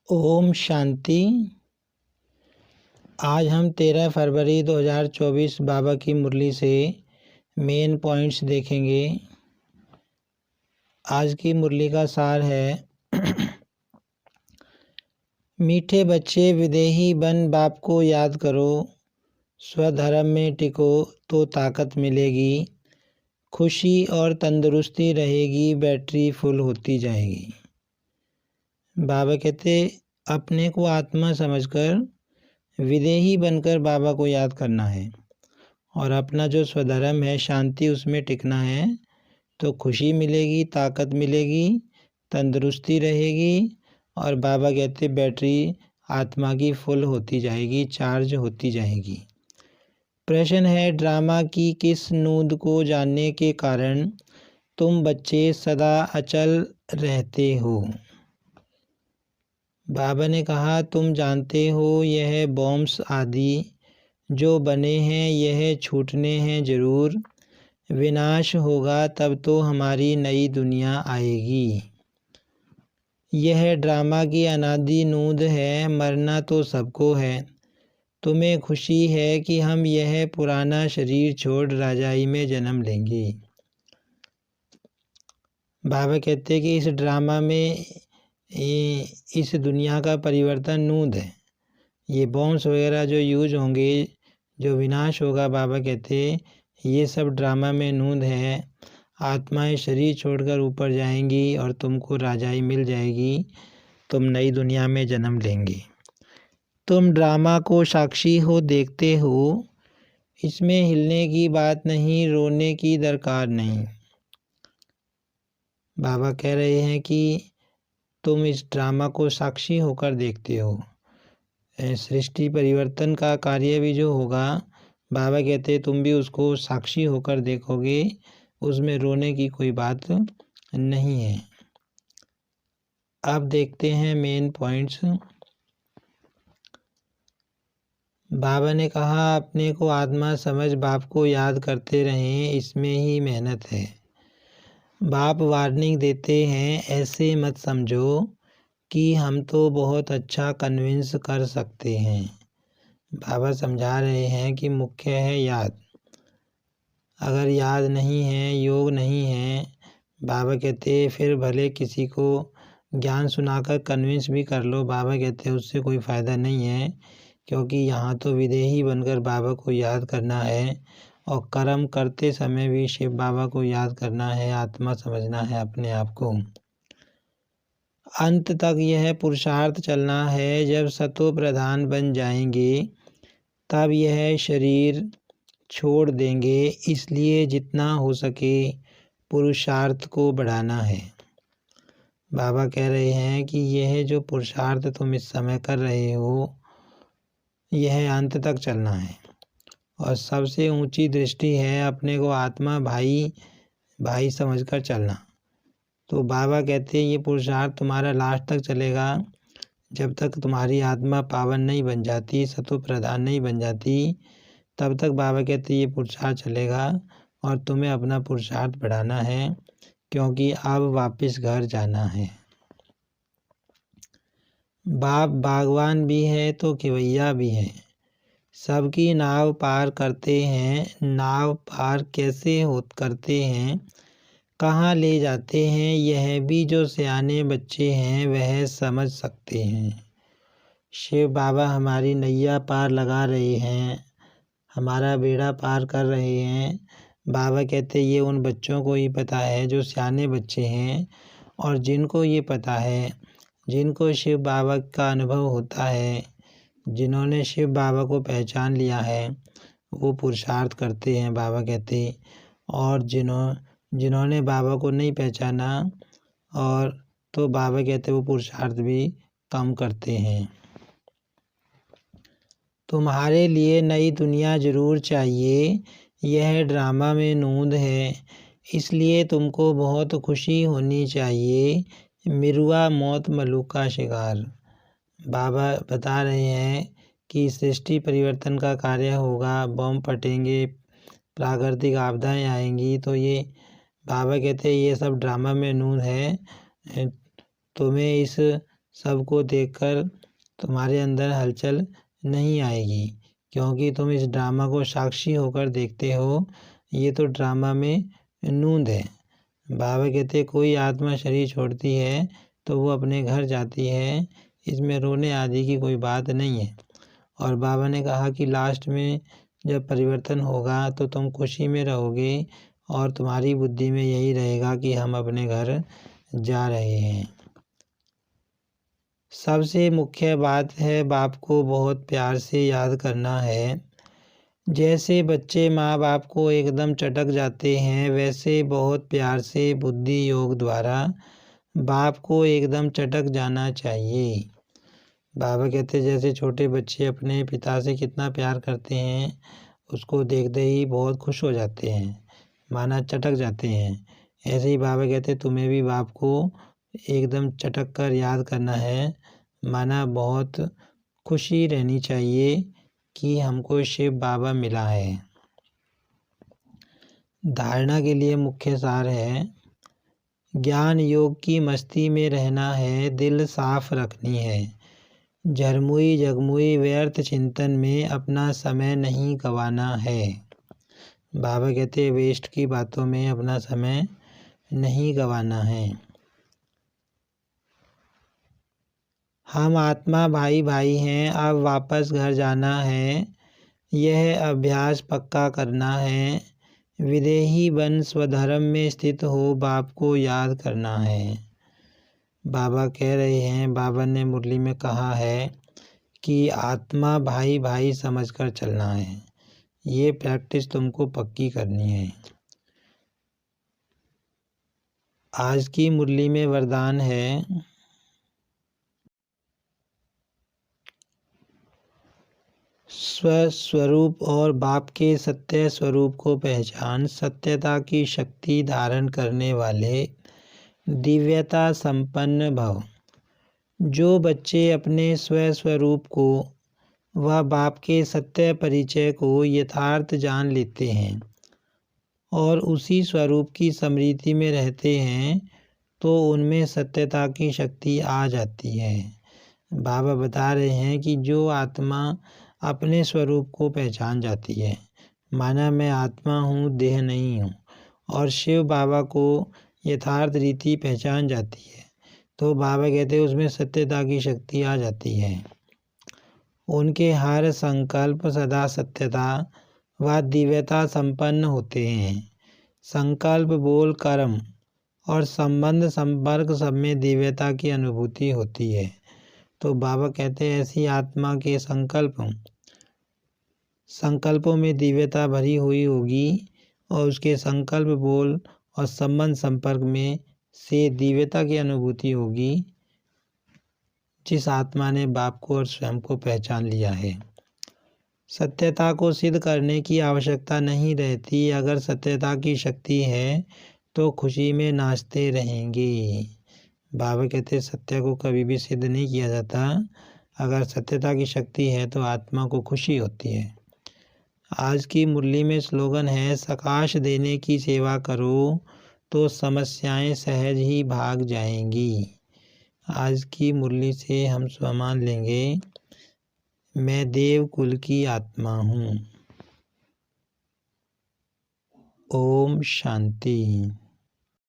ओम शांति। आज हम 13 फरवरी 2024 बाबा की मुरली से मेन पॉइंट्स देखेंगे। आज की मुरली का सार है मीठे बच्चे विदेही बन बाप को याद करो, स्वधर्म में टिको तो ताकत मिलेगी, खुशी और तंदुरुस्ती रहेगी, बैटरी फुल होती जाएगी। बाबा कहते अपने को आत्मा समझकर विदेही बनकर बाबा को याद करना है और अपना जो स्वधर्म है शांति उसमें टिकना है तो खुशी मिलेगी, ताकत मिलेगी, तंदुरुस्ती रहेगी और बाबा कहते बैटरी आत्मा की फुल होती जाएगी, चार्ज होती जाएगी। प्रश्न है ड्रामा की किस नूंद को जानने के कारण तुम बच्चे सदा अचल रहते हो। बाबा ने कहा तुम जानते हो यह बॉम्ब्स आदि जो बने हैं यह छूटने हैं ज़रूर, विनाश होगा तब तो हमारी नई दुनिया आएगी। यह ड्रामा की अनादि नूंद है, मरना तो सबको है। तुम्हें खुशी है कि हम यह पुराना शरीर छोड़ राजाई में जन्म लेंगे। बाबा कहते कि इस ड्रामा में इस दुनिया का परिवर्तन नूंद है। ये बॉम्ब्स वगैरह जो यूज होंगे, जो विनाश होगा, बाबा कहते ये सब ड्रामा में नूंद है। आत्माएं शरीर छोड़कर ऊपर जाएंगी और तुमको राजाई मिल जाएगी, तुम नई दुनिया में जन्म लेंगे। तुम ड्रामा को साक्षी हो, देखते हो, इसमें हिलने की बात नहीं, रोने की दरकार नहीं। बाबा कह रहे हैं कि तुम इस ड्रामा को साक्षी होकर देखते हो। सृष्टि परिवर्तन का कार्य भी जो होगा, बाबा कहते तुम भी उसको साक्षी होकर देखोगे, उसमें रोने की कोई बात नहीं है। अब देखते हैं मेन पॉइंट्स। बाबा ने कहा अपने को आत्मा समझ बाप को याद करते रहें, इसमें ही मेहनत है। बाप वार्निंग देते हैं ऐसे मत समझो कि हम तो बहुत अच्छा कन्विंस कर सकते हैं। बाबा समझा रहे हैं कि मुख्य है याद। अगर याद नहीं है, योग नहीं है, बाबा कहते फिर भले किसी को ज्ञान सुनाकर कन्विंस भी कर लो, बाबा कहते उससे कोई फ़ायदा नहीं है, क्योंकि यहाँ तो विदेही बनकर बाबा को याद करना है और कर्म करते समय भी शिव बाबा को याद करना है, आत्मा समझना है अपने आप को। अंत तक यह पुरुषार्थ चलना है। जब सतो प्रधान बन जाएंगे तब यह शरीर छोड़ देंगे, इसलिए जितना हो सके पुरुषार्थ को बढ़ाना है। बाबा कह रहे हैं कि यह जो पुरुषार्थ तुम इस समय कर रहे हो यह अंत तक चलना है और सबसे ऊंची दृष्टि है अपने को आत्मा भाई भाई समझकर चलना। तो बाबा कहते हैं ये पुरुषार्थ तुम्हारा लास्ट तक चलेगा, जब तक तुम्हारी आत्मा पावन नहीं बन जाती, सतो प्रधान नहीं बन जाती, तब तक बाबा कहते ये पुरुषार्थ चलेगा और तुम्हें अपना पुरुषार्थ बढ़ाना है, क्योंकि अब वापस घर जाना है। बाप बागवान भी है तो केवैया भी है, सबकी नाव पार करते हैं। नाव पार कैसे करते हैं, कहाँ ले जाते हैं, यह भी जो सियाने बच्चे हैं वह समझ सकते हैं। शिव बाबा हमारी नैया पार लगा रहे हैं, हमारा बेड़ा पार कर रहे हैं। बाबा कहते ये उन बच्चों को ही पता है जो सियाने बच्चे हैं, और जिनको ये पता है, जिनको शिव बाबा का अनुभव होता है, जिन्होंने शिव बाबा को पहचान लिया है, वो पुरुषार्थ करते हैं बाबा कहते। और जिन्होंने बाबा को नहीं पहचाना और तो बाबा कहते वो पुरुषार्थ भी कम करते हैं। तुम्हारे लिए नई दुनिया ज़रूर चाहिए, यह ड्रामा में नूंद है, इसलिए तुमको बहुत खुशी होनी चाहिए। मिरुआ मौत मलूक का शिकार। बाबा बता रहे हैं कि सृष्टि परिवर्तन का कार्य होगा, बम फटेंगे, प्राकृतिक आपदाएं आएंगी, तो ये बाबा कहते हैं ये सब ड्रामा में नूंद है। तुम्हें इस सबको देखकर तुम्हारे अंदर हलचल नहीं आएगी, क्योंकि तुम इस ड्रामा को साक्षी होकर देखते हो। ये तो ड्रामा में नूंद है। बाबा कहते कोई आत्मा शरीर छोड़ती है तो वो अपने घर जाती है, इसमें रोने आदि की कोई बात नहीं है। और बाबा ने कहा कि लास्ट में जब परिवर्तन होगा तो तुम खुशी में रहोगे और तुम्हारी बुद्धि में यही रहेगा कि हम अपने घर जा रहे हैं। सबसे मुख्य बात है बाप को बहुत प्यार से याद करना है। जैसे बच्चे माँ बाप को एकदम चटक जाते हैं, वैसे बहुत प्यार से बुद्धि योग द्वारा बाप को एकदम चटक जाना चाहिए। बाबा कहते जैसे छोटे बच्चे अपने पिता से कितना प्यार करते हैं, उसको देखते ही बहुत खुश हो जाते हैं, माना चटक जाते हैं। ऐसे ही बाबा कहते तुम्हें भी बाप को एकदम चटक कर याद करना है, माना बहुत खुशी रहनी चाहिए कि हमको शिव बाबा मिला है। धारणा के लिए मुख्य सार है, ज्ञान योग की मस्ती में रहना है, दिल साफ रखनी है। झरमुई जगमुई व्यर्थ चिंतन में अपना समय नहीं गंवाना है। बाबा कहते वेस्ट की बातों में अपना समय नहीं गंवाना है। हम आत्मा भाई भाई हैं, अब वापस घर जाना है, यह अभ्यास पक्का करना है। विदेही बन स्वधर्म में स्थित हो, बाप को याद करना है। बाबा कह रहे हैं, बाबा ने मुरली में कहा है कि आत्मा भाई भाई समझकर चलना है। ये प्रैक्टिस तुमको पक्की करनी है। आज की मुरली में वरदान है, स्वस्वरूप और बाप के सत्य स्वरूप को पहचान। सत्यता की शक्ति धारण करने वाले दिव्यता संपन्न भव। जो बच्चे अपने स्वस्वरूप को व बाप के सत्य परिचय को यथार्थ जान लेते हैं और उसी स्वरूप की स्मृति में रहते हैं, तो उनमें सत्यता की शक्ति आ जाती है। बाबा बता रहे हैं कि जो आत्मा अपने स्वरूप को पहचान जाती है, माना मैं आत्मा हूँ, देह नहीं हूँ, और शिव बाबा को यथार्थ रीति पहचान जाती है, तो बाबा कहते हैं उसमें सत्यता की शक्ति आ जाती है। उनके हर संकल्प सदा सत्यता व दिव्यता संपन्न होते हैं। संकल्प बोल कर्म और संबंध संपर्क सब में दिव्यता की अनुभूति होती है। तो बाबा कहते हैं ऐसी आत्मा के संकल्पों में दिव्यता भरी हुई होगी और उसके संकल्प बोल और संबंध संपर्क में से दिव्यता की अनुभूति होगी, जिस आत्मा ने बाप को और स्वयं को पहचान लिया है। सत्यता को सिद्ध करने की आवश्यकता नहीं रहती। अगर सत्यता की शक्ति है तो खुशी में नाचते रहेंगे। बाबा कहते सत्य को कभी भी सिद्ध नहीं किया जाता। अगर सत्यता की शक्ति है तो आत्मा को खुशी होती है। आज की मुरली में स्लोगन है, सकाश देने की सेवा करो तो समस्याएं सहज ही भाग जाएंगी। आज की मुरली से हम स्वमान लेंगे, मैं देव कुल की आत्मा हूँ। ओम शांति।